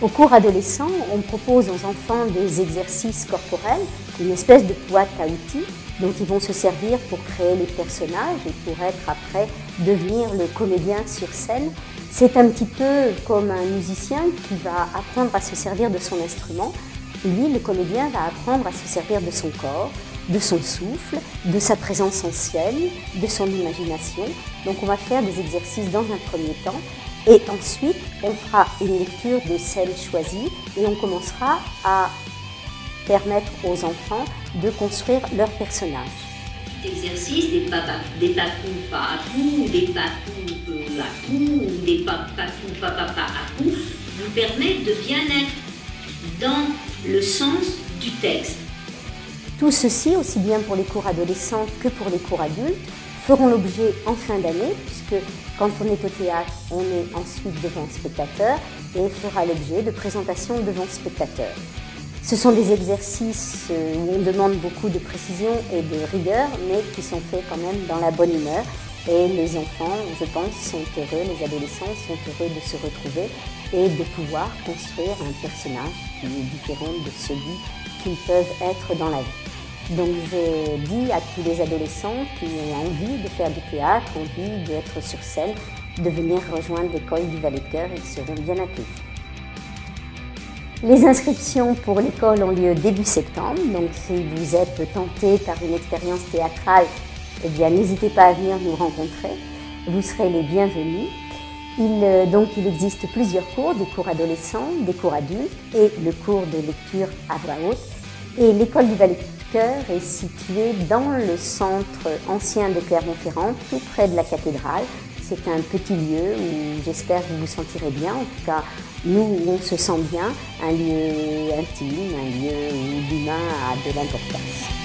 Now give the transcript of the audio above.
Au cours adolescent, on propose aux enfants des exercices corporels, une espèce de boîte à outils dont ils vont se servir pour créer les personnages et pour être après devenir le comédien sur scène. C'est un petit peu comme un musicien qui va apprendre à se servir de son instrument. Lui, le comédien, va apprendre à se servir de son corps, de son souffle, de sa présence en scène, de son imagination. Donc on va faire des exercices dans un premier temps et ensuite on fera une lecture de scènes choisies et on commencera à permettre aux enfants de construire leur personnage. Exercice des papous papou, des papous lacou, des papous papapapou vous permet de bien être dans le sens du texte. Tout ceci, aussi bien pour les cours adolescents que pour les cours adultes, feront l'objet en fin d'année, puisque quand on est au théâtre, on est ensuite devant spectateurs et fera l'objet de présentations devant spectateurs. Ce sont des exercices où on demande beaucoup de précision et de rigueur, mais qui sont faits quand même dans la bonne humeur. Et les enfants, je pense, sont heureux, les adolescents sont heureux de se retrouver et de pouvoir construire un personnage qui est différent de celui qu'ils peuvent être dans la vie. Donc je dis à tous les adolescents qui ont envie de faire du théâtre, envie d'être sur scène, de venir rejoindre l'école du Valet-Cœur, ils seront bien accueillis. Les inscriptions pour l'école ont lieu début septembre, donc si vous êtes tenté par une expérience théâtrale, eh bien n'hésitez pas à venir nous rencontrer, vous serez les bienvenus. Il existe plusieurs cours, des cours adolescents, des cours adultes et le cours de lecture à voix haute. Et l'école du Valet-Cœur est située dans le centre ancien de Clermont-Ferrand, tout près de la cathédrale. C'est un petit lieu où j'espère que vous vous sentirez bien, en tout cas nous où on se sent bien, un lieu intime, un lieu où l'humain a de l'importance.